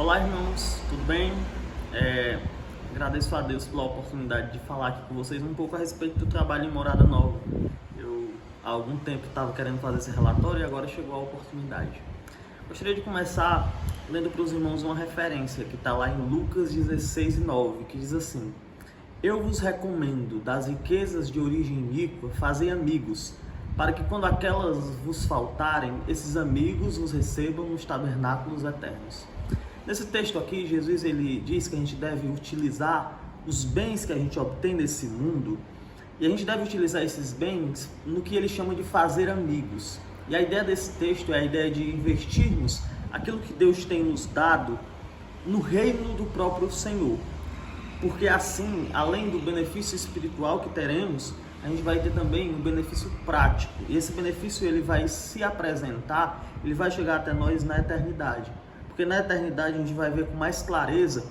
Olá, irmãos, tudo bem? Agradeço a Deus pela oportunidade de falar aqui com vocês um pouco a respeito do trabalho em Morada Nova. Eu há algum tempo estava querendo fazer esse relatório e agora chegou a oportunidade. Gostaria de começar lendo para os irmãos uma referência que está lá em Lucas 16:9, que diz assim: Eu vos recomendo, das riquezas de origem iníqua, fazei amigos, para que quando aquelas vos faltarem, esses amigos os recebam nos tabernáculos eternos. Nesse texto aqui, Jesus ele diz que a gente deve utilizar os bens que a gente obtém nesse mundo, e a gente deve utilizar esses bens no que ele chama de fazer amigos. E a ideia desse texto é a ideia de investirmos aquilo que Deus tem nos dado no reino do próprio Senhor. Porque assim, além do benefício espiritual que teremos, a gente vai ter também um benefício prático. E esse benefício ele vai se apresentar, ele vai chegar até nós na eternidade. Porque na eternidade a gente vai ver com mais clareza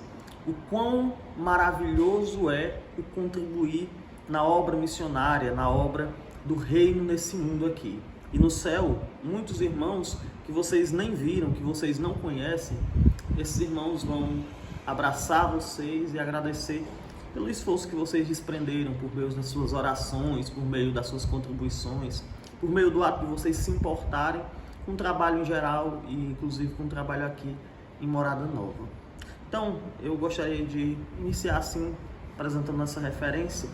o quão maravilhoso é o contribuir na obra missionária, na obra do reino nesse mundo aqui. E no céu, muitos irmãos que vocês nem viram, que vocês não conhecem, esses irmãos vão abraçar vocês e agradecer pelo esforço que vocês desprenderam por meio das suas orações, por meio das suas contribuições, por meio do ato de vocês se importarem com o trabalho em geral e inclusive com o trabalho aqui em Morada Nova. Então, eu gostaria de iniciar assim, apresentando essa referência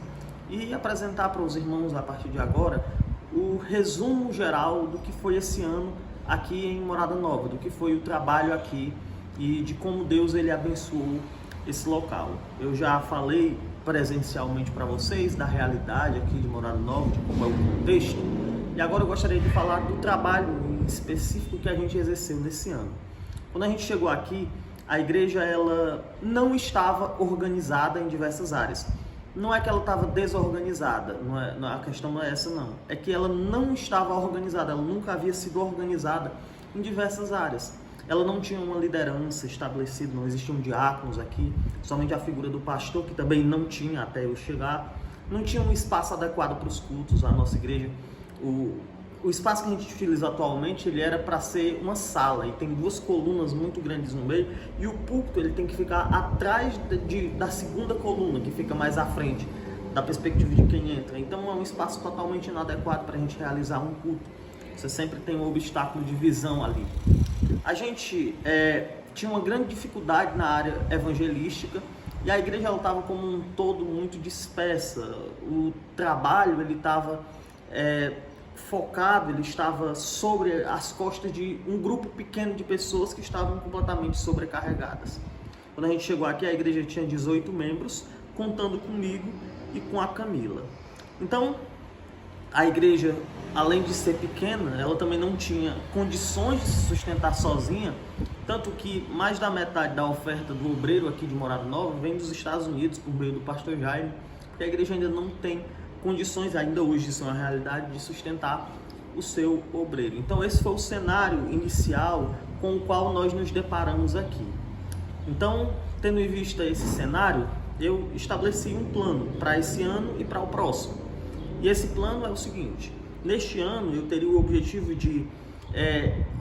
e apresentar para os irmãos a partir de agora o resumo geral do que foi esse ano aqui em Morada Nova, do que foi o trabalho aqui e de como Deus ele abençoou esse local. Eu já falei presencialmente para vocês da realidade aqui de Morada Nova, de como é o contexto, e agora eu gostaria de falar do trabalho específico que a gente exerceu nesse ano. Quando a gente chegou aqui, a igreja ela não estava organizada em diversas áreas. Não é que ela estava desorganizada, a questão não é essa não. É que ela não estava organizada, ela nunca havia sido organizada em diversas áreas. Ela não tinha uma liderança estabelecida, não existiam diáconos aqui, somente a figura do pastor, que também não tinha até eu chegar. Não tinha um espaço adequado para os cultos. A nossa igreja, o espaço que a gente utiliza atualmente, ele era para ser uma sala e tem duas colunas muito grandes no meio, e o púlpito ele tem que ficar atrás da segunda coluna, que fica mais à frente, da perspectiva de quem entra. Então é um espaço totalmente inadequado para a gente realizar um culto. Você sempre tem um obstáculo de visão ali. A gente tinha uma grande dificuldade na área evangelística e a igreja estava como um todo muito dispersa. O trabalho ele estava focado, ele estava sobre as costas de um grupo pequeno de pessoas que estavam completamente sobrecarregadas. Quando a gente chegou aqui, a igreja tinha 18 membros, contando comigo e com a Camila. Então, a igreja, além de ser pequena, ela também não tinha condições de se sustentar sozinha, tanto que mais da metade da oferta do obreiro aqui de Morada Nova vem dos Estados Unidos, por meio do pastor Jaime, porque a igreja ainda não tem condições, ainda hoje isso é uma realidade, de sustentar o seu obreiro. Então esse foi o cenário inicial com o qual nós nos deparamos aqui. Então, tendo em vista esse cenário, eu estabeleci um plano para esse ano e para o próximo. E esse plano é o seguinte: neste ano eu teria o objetivo de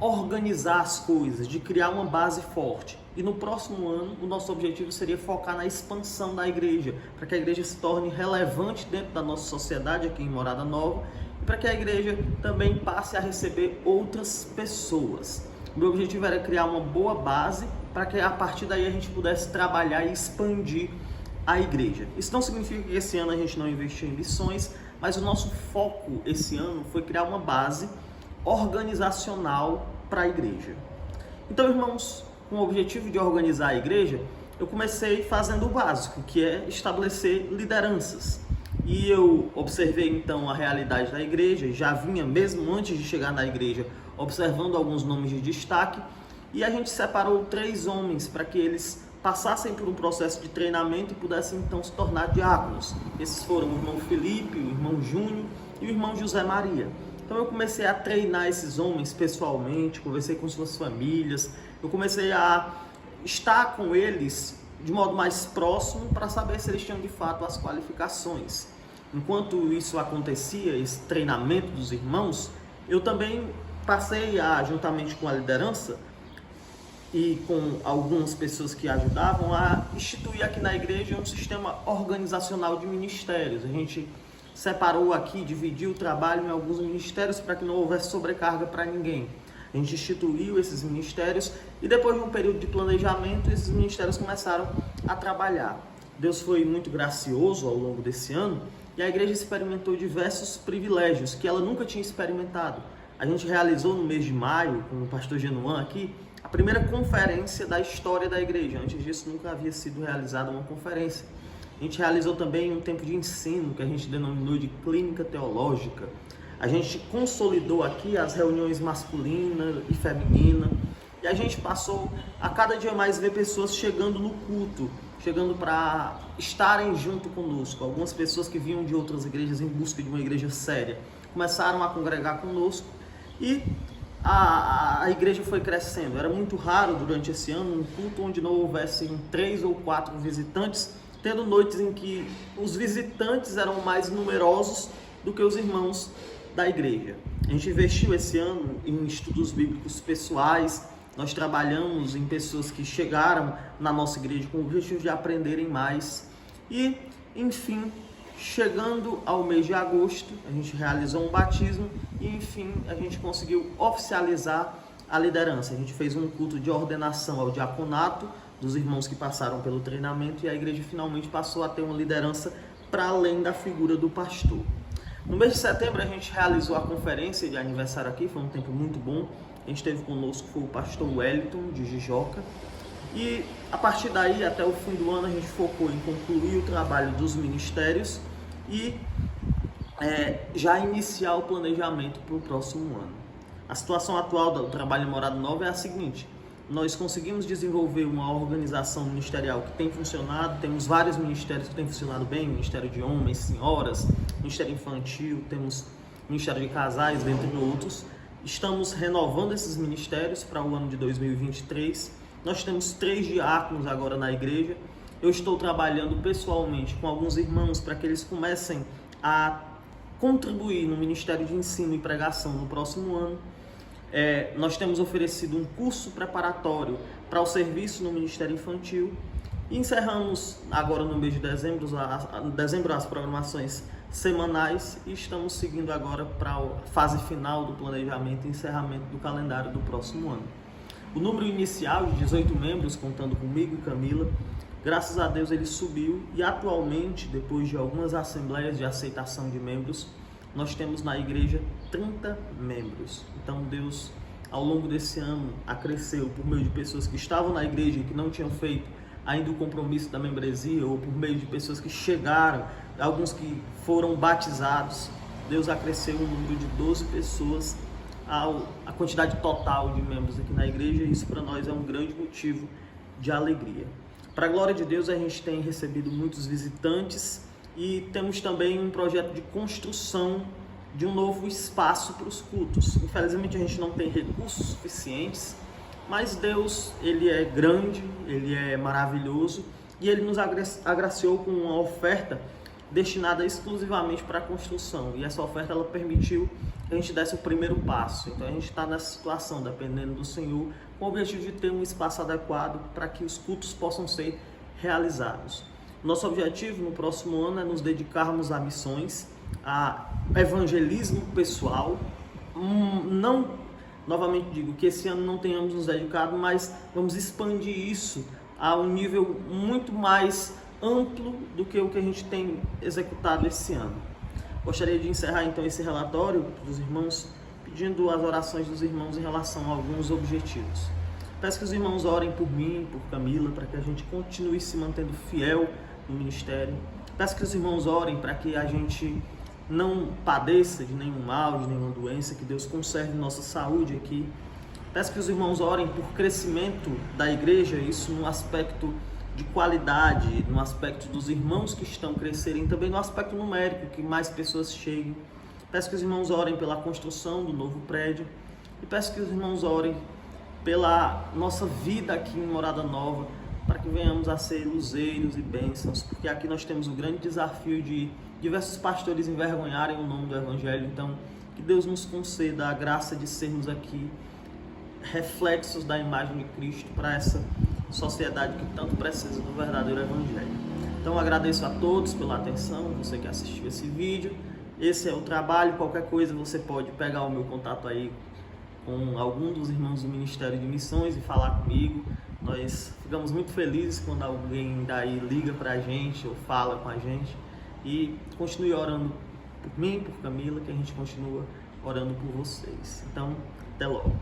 organizar as coisas, de criar uma base forte. E no próximo ano, o nosso objetivo seria focar na expansão da igreja, para que a igreja se torne relevante dentro da nossa sociedade aqui em Morada Nova, e para que a igreja também passe a receber outras pessoas. O meu objetivo era criar uma boa base, para que a partir daí a gente pudesse trabalhar e expandir a igreja. Isso não significa que esse ano a gente não investiu em lições, mas o nosso foco esse ano foi criar uma base organizacional para a igreja. Então, irmãos, com o objetivo de organizar a igreja, eu comecei fazendo o básico, que é estabelecer lideranças. E eu observei então a realidade da igreja, já vinha mesmo antes de chegar na igreja, observando alguns nomes de destaque, e a gente separou 3 homens para que eles passassem por um processo de treinamento e pudessem então se tornar diáconos. Esses foram o irmão Felipe, o irmão Júnior e o irmão José Maria. Então eu comecei a treinar esses homens pessoalmente, conversei com suas famílias, eu comecei a estar com eles de modo mais próximo para saber se eles tinham de fato as qualificações. Enquanto isso acontecia, esse treinamento dos irmãos, eu também passei a, juntamente com a liderança, e com algumas pessoas que ajudavam a instituir aqui na igreja um sistema organizacional de ministérios. A gente separou aqui, dividiu o trabalho em alguns ministérios para que não houvesse sobrecarga para ninguém. A gente instituiu esses ministérios e depois de um período de planejamento, esses ministérios começaram a trabalhar. Deus foi muito gracioso ao longo desse ano e a igreja experimentou diversos privilégios que ela nunca tinha experimentado. A gente realizou no mês de maio, com o pastor Genuan aqui, a primeira conferência da história da igreja. Antes disso, nunca havia sido realizada uma conferência. A gente realizou também um tempo de ensino, que a gente denominou de clínica teológica. A gente consolidou aqui as reuniões masculina e feminina. E a gente passou a cada dia mais ver pessoas chegando no culto, chegando para estarem junto conosco. Algumas pessoas que vinham de outras igrejas em busca de uma igreja séria começaram a congregar conosco e a igreja foi crescendo. Era muito raro durante esse ano um culto onde não houvessem 3 ou 4 visitantes, tendo noites em que os visitantes eram mais numerosos do que os irmãos da igreja. A gente investiu esse ano em estudos bíblicos pessoais. Nós trabalhamos em pessoas que chegaram na nossa igreja com o objetivo de aprenderem mais. E, enfim, chegando ao mês de agosto, a gente realizou um batismo e, enfim, a gente conseguiu oficializar a liderança. A gente fez um culto de ordenação ao diaconato dos irmãos que passaram pelo treinamento e a igreja finalmente passou a ter uma liderança para além da figura do pastor. No mês de setembro, a gente realizou a conferência de aniversário aqui, foi um tempo muito bom. A gente teve conosco foi o pastor Wellington, de Jijoca. E a partir daí, até o fim do ano, a gente focou em concluir o trabalho dos ministérios e já iniciar o planejamento para o próximo ano. A situação atual do trabalho em Morada Nova é a seguinte: nós conseguimos desenvolver uma organização ministerial que tem funcionado, temos vários ministérios que têm funcionado bem, Ministério de Homens, Senhoras, Ministério Infantil, temos Ministério de Casais, dentre outros. Estamos renovando esses ministérios para o ano de 2023. Nós temos 3 diáconos agora na igreja. Eu estou trabalhando pessoalmente com alguns irmãos para que eles comecem a contribuir no Ministério de Ensino e Pregação no próximo ano. Nós temos oferecido um curso preparatório para o serviço no Ministério Infantil. E encerramos agora no mês de dezembro as programações semanais e estamos seguindo agora para a fase final do planejamento e encerramento do calendário do próximo ano. O número inicial de 18 membros, contando comigo e Camila, graças a Deus ele subiu e atualmente, depois de algumas assembleias de aceitação de membros, nós temos na igreja 30 membros. Então Deus, ao longo desse ano, acresceu por meio de pessoas que estavam na igreja e que não tinham feito ainda o compromisso da membresia, ou por meio de pessoas que chegaram, alguns que foram batizados. Deus acresceu um número de 12 pessoas a quantidade total de membros aqui na igreja, e isso para nós é um grande motivo de alegria. Para a glória de Deus, a gente tem recebido muitos visitantes e temos também um projeto de construção de um novo espaço para os cultos. Infelizmente a gente não tem recursos suficientes, mas Deus, Ele é grande, Ele é maravilhoso e Ele nos agraciou com uma oferta destinada exclusivamente para a construção. E essa oferta ela permitiu que a gente desse o primeiro passo. Então a gente está nessa situação, dependendo do Senhor, com o objetivo de ter um espaço adequado para que os cultos possam ser realizados. Nosso objetivo no próximo ano é nos dedicarmos a missões, a evangelismo pessoal. Novamente digo que esse ano não tenhamos nos dedicado, mas vamos expandir isso a um nível muito mais amplo do que o que a gente tem executado esse ano. Gostaria de encerrar então esse relatório dos irmãos, pedindo as orações dos irmãos em relação a alguns objetivos. Peço que os irmãos orem por mim, por Camila, para que a gente continue se mantendo fiel no ministério. Peço que os irmãos orem para que a gente não padeça de nenhum mal, de nenhuma doença, que Deus conserve nossa saúde aqui. Peço que os irmãos orem por crescimento da igreja, isso no aspecto de qualidade, no aspecto dos irmãos que estão crescerem, também no aspecto numérico, que mais pessoas cheguem. Peço que os irmãos orem pela construção do novo prédio e peço que os irmãos orem pela nossa vida aqui em Morada Nova, para que venhamos a ser luzeiros e bênçãos, porque aqui nós temos o grande desafio de diversos pastores envergonharem o nome do Evangelho. Então, que Deus nos conceda a graça de sermos aqui reflexos da imagem de Cristo para essa sociedade que tanto precisa do verdadeiro Evangelho. Então agradeço a todos pela atenção, você que assistiu esse vídeo. Esse é o trabalho, qualquer coisa você pode pegar o meu contato aí com algum dos irmãos do Ministério de Missões e falar comigo. Nós ficamos muito felizes quando alguém daí liga pra gente ou fala com a gente. E continue orando por mim, por Camila, que a gente continua orando por vocês. Então, até logo.